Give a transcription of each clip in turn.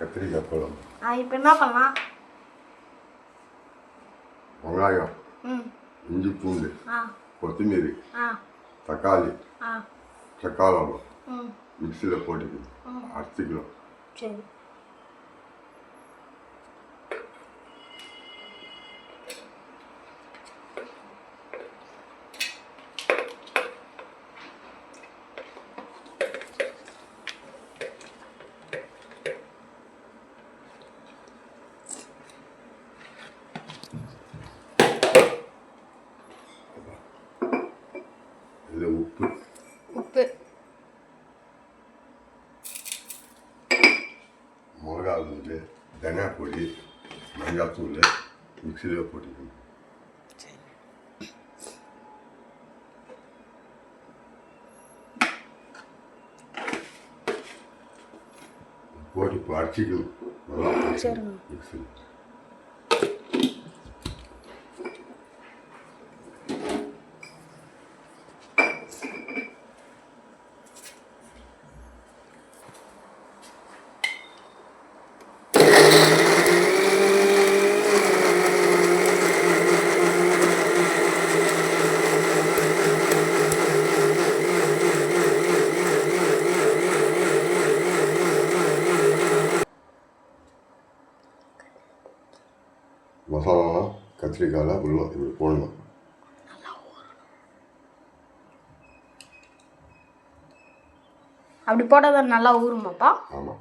கத்திரிக்காய் பழம். இப்போ என்ன பண்ணலாம்? வெங்காயம், இஞ்சி பூண்டு, கொத்தமல்லி, தக்காளி, தக்காளம் மிக்சியில் போட்டுக்கணும், அரைச்சிக்கலாம். சரி. உப்பு, மிளகா தூள், தனியா பொடி, மஞ்சள் தூள் மிக்சியில் போட்டுக்கணும். போட்டு இப்போ அரைச்சிக்கணும் நல்லா மிக்சியில். மசாலாலாம் கத்திரிக்காயில் உள்ள இப்படி போடணும். அப்படி போட்டால் நல்லா ஊறுமாப்பா? ஆமாம்.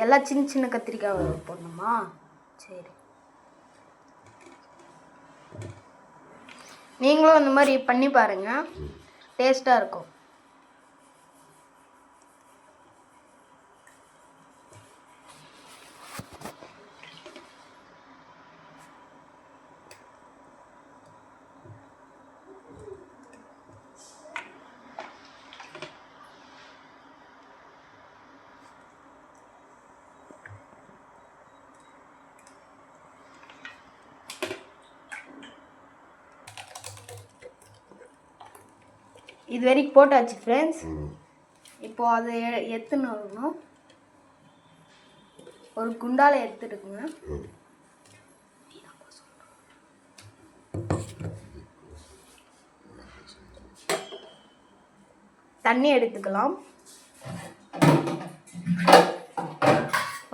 எல்லாம் சின்ன சின்ன கத்திரிக்காய் போடணுமா? சரி. நீங்களும் இந்த மாதிரி பண்ணி பாருங்கள், டேஸ்ட்டாக இருக்கும். இது வரைக்கும் போட்டாச்சு ஃப்ரெண்ட்ஸ். இப்போ அதை எடுத்துன்னு வரணும். ஒரு குண்டால எடுத்துட்டுக்குங்க. தண்ணி எடுத்துக்கலாம்.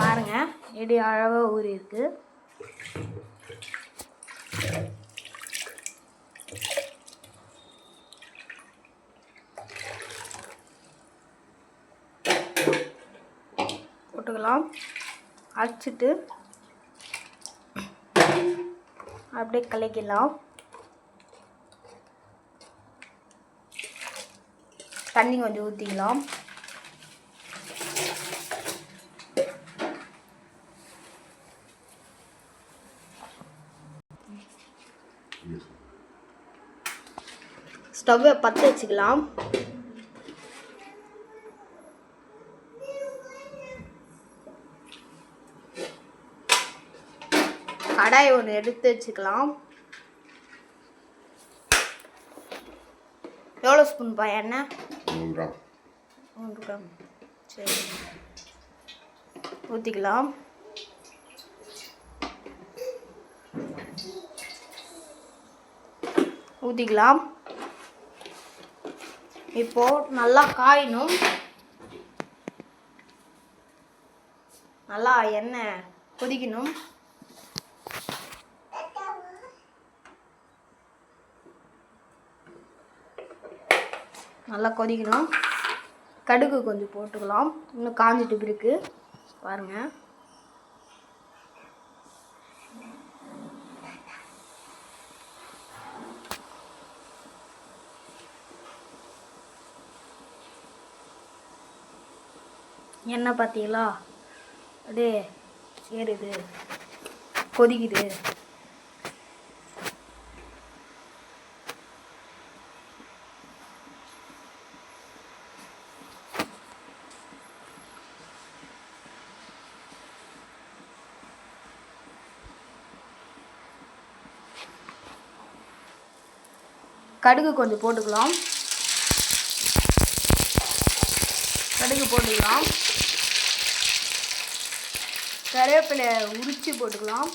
பாருங்க எப்படி அழகா ஊறி இருக்கு. போட்டுக்கலாம். அரைச்சிட்டு அப்படியே கலக்கலாம். தண்ணி கொஞ்சம் ஊற்றிக்கலாம். ஸ்டவ்வை பற்ற வச்சுக்கலாம். கடாயை ஒன்று எடுத்து வச்சுக்கலாம். எவ்வளோ ஸ்பூன் எண்ணெய்? 3 கிராம். சரி, ஊற்றிக்கலாம். ஊற்றிக்கலாம். இப்போ நல்லா காயணும். நல்லா எண்ணெய் கொதிக்கணும். நல்லா கொதிக்கணும். கடுகு கொஞ்சம் போட்டுக்கலாம். இன்னும் காஞ்சிட்டு இருக்கு பாருங்க. எண்ணெய் பார்த்தீங்களா அப்படியே ஏறுது, கொதிக்குது. கடுகு கொஞ்சம் போட்டுக்கலாம். கடுகு போட்டுக்கலாம். கருவேப்பிலை உரித்து போட்டுக்கலாம்.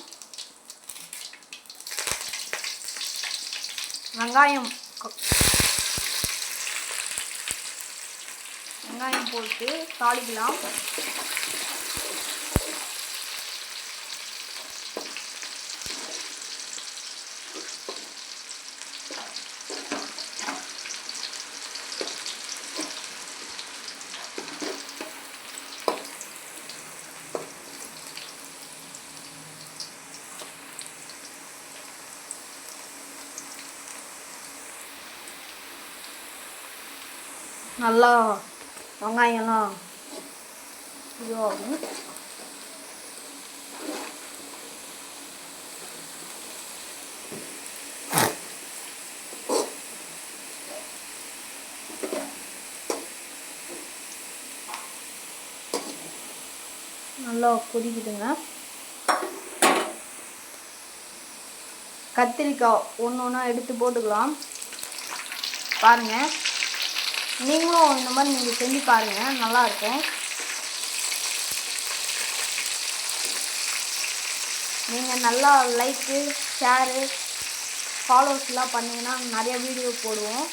வெங்காயம் போட்டு தாளிக்கலாம். நல்லா வெங்காயம்லாம் இதுவாகும். நல்லா கொதிக்குதுங்க. கத்திரிக்காய் ஒன்று ஒன்றா எடுத்து போட்டுக்கலாம். பாருங்கள், நீங்களும் இந்த மாதிரி நீங்கள் செஞ்சு பாருங்கள், நல்லாயிருக்கும். நீங்கள் நல்லா லைக்கு, ஷேரு, ஃபாலோஸ்லாம் பண்ணிங்கன்னா நிறைய வீடியோ போடுவோம்.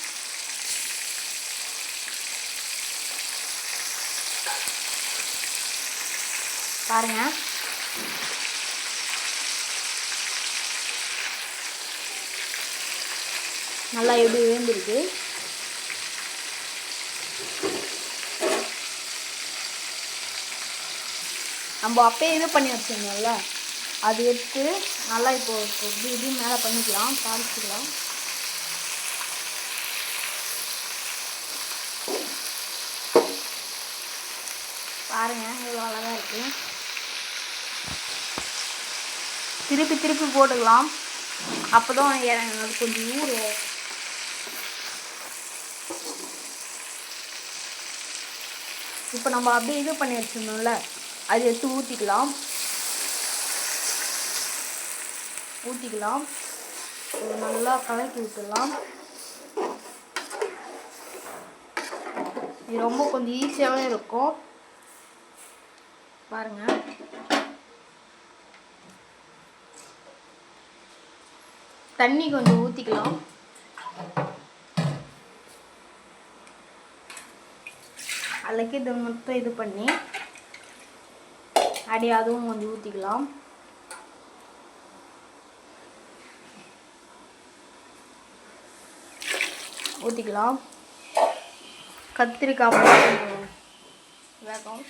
பாருங்கள், நல்லா எப்படி வேந்திருக்கு. நம்ம அப்பயே இது பண்ணி வச்சுருந்தோம்ல, அது எடுத்து நல்லா இப்போ இப்படி மேலே பண்ணிக்கலாம், தாளிச்சிக்கலாம். பாருங்கள், இவ்வளோ அழகாக இருக்குது. திருப்பி திருப்பி போட்டுக்கலாம், அப்போ தான் அது கொஞ்சம் ஊறும். இப்போ நம்ம அப்படியே இது பண்ணி வச்சுருந்தோம்ல, அது எடுத்து ஊற்றிக்கலாம். நல்லா கலக்கி விட்டுடலாம். இது ரொம்ப கொஞ்சம் ஈஸியாகவே இருக்கும். பாருங்கள், தண்ணி கொஞ்சம் ஊற்றிக்கலாம். அதுக்கு இது மட்டும் இது பண்ணி அப்படியே அதுவும் கொஞ்சம் ஊற்றிக்கலாம். கத்திரிக்காய் வேகம்.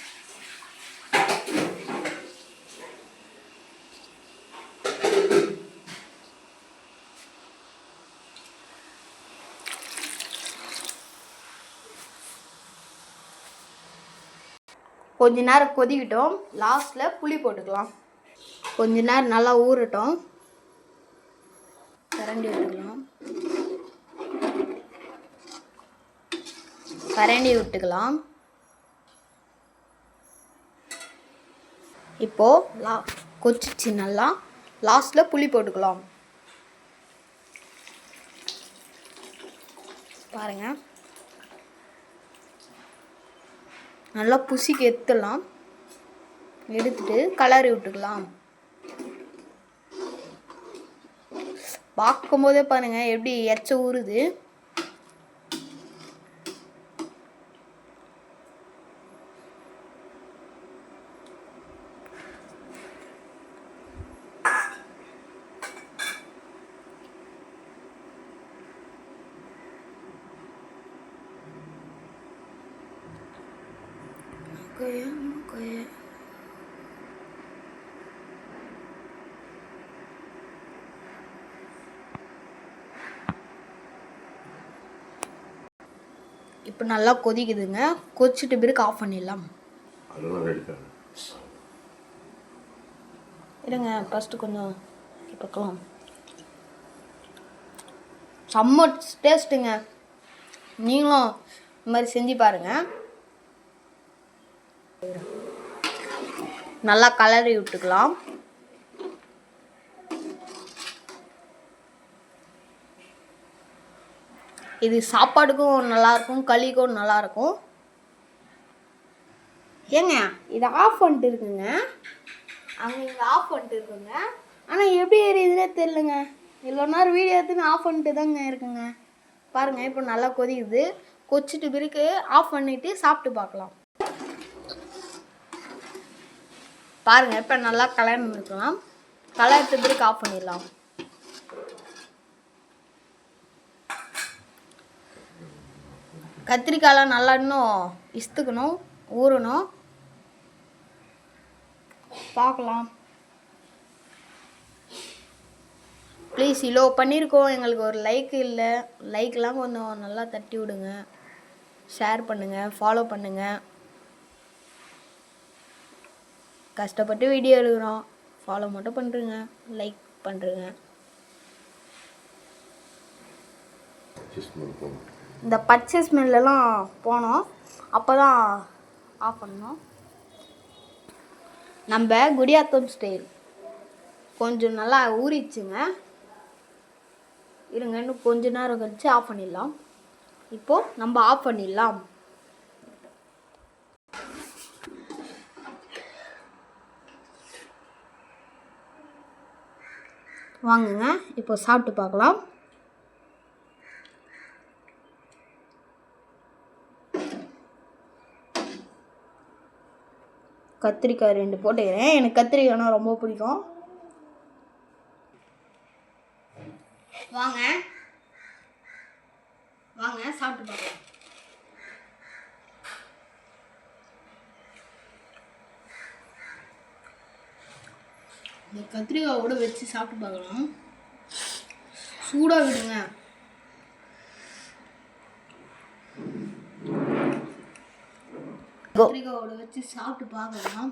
கொஞ்ச நேரம் கொதிக்கிட்டோம். லாஸ்ட்டில் புளி போட்டுக்கலாம். கொஞ்ச நேரம் நல்லா ஊறட்டும். கரண்டி விட்டுக்கலாம். இப்போது கொச்சிச்சு நல்லா. லாஸ்ட்டில் புளி போட்டுக்கலாம். பாருங்கள், நல்லா புசிக்கு எடுத்துட்டு கலரி விட்டுக்கலாம். பார்க்கும்போதே பாருங்கள் எப்படி எச்ச ஊறுது. இப்போ நல்லா கொதிக்குதுங்க. கொதிச்சுட்டு பிறகு ஆஃப் பண்ணிடலாம். இருங்க, ஃபஸ்ட்டு கொஞ்சம் பார்க்கலாம். செம்ம டேஸ்ட்டுங்க. நீங்களும் இந்த மாதிரி செஞ்சு பாருங்கள். நல்லா கலரி விட்டுக்கலாம். இது சாப்பாடுக்கும் நல்லாயிருக்கும், களிக்கும் நல்லாயிருக்கும். ஏங்க இதை ஆஃப் பண்ணிட்டு இருக்குங்க, அங்கே இங்கே ஆஃப் பண்ணிட்டு இருக்குங்க. ஆனால் எப்படி எரியுதுன்னே தெரிலங்க. இவ்வளோ நேரம் வீடியோ எடுத்துன்னு ஆஃப் பண்ணிட்டு தாங்க இருக்குங்க. பாருங்கள் இப்போ நல்லா கொதிக்குது. கொச்சிட்டு பிறகு ஆஃப் பண்ணிவிட்டு சாப்பிட்டு பார்க்கலாம். பாருங்கள் இப்போ நல்லா கலர்னு இருக்கலாம். கலர்த்து பிறகு ஆஃப் பண்ணிடலாம். கத்திரிக்காயெலாம் நல்லா இன்னும் இஸ்த்துக்கணும், ஊறணும். பார்க்கலாம். ப்ளீஸ் இவ்வளோ பண்ணியிருக்கோம், எங்களுக்கு ஒரு லைக் இல்லை. லைக்லாம் கொஞ்சம் நல்லா தட்டி விடுங்க. ஷேர் பண்ணுங்கள், ஃபாலோ பண்ணுங்கள். கஷ்டப்பட்டு வீடியோ எடுக்கிறோம், ஃபாலோ மட்டும் பண்ணுறேங்க, லைக் பண்ணுறேங்க. இந்த பச்சை ஸ்மெல்லாம் போனோம், அப்போ தான் ஆஃப் பண்ணோம். நம்ம குடியாத்தம் ஸ்டைல் கொஞ்சம் நல்லா ஊறிச்சுங்க. இருங்க, இன்னும் கொஞ்ச நேரம் கழிச்சு ஆஃப் பண்ணிடலாம். இப்போது நம்ம ஆஃப் பண்ணிடலாம். வாங்குங்க, இப்போ சாப்பிட்டு பார்க்கலாம். கத்திரிக்காய் 2 போட்டுக்கிறேன். எனக்கு கத்திரிக்காய்னா ரொம்ப பிடிக்கும். வாங்க வாங்க சாப்பிட்டு பார்க்கலாம். இந்த கத்திரிக்காயோட வச்சு சாப்பிட்டு பார்க்கலாம். சூடாக விடுங்க. கத்திரிக்காயோட வச்சு சாப்பிட்டு பார்க்கலாம்.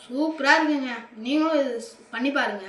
சூப்பராக இருக்குங்க. நீங்களும் இது பண்ணி பாருங்க.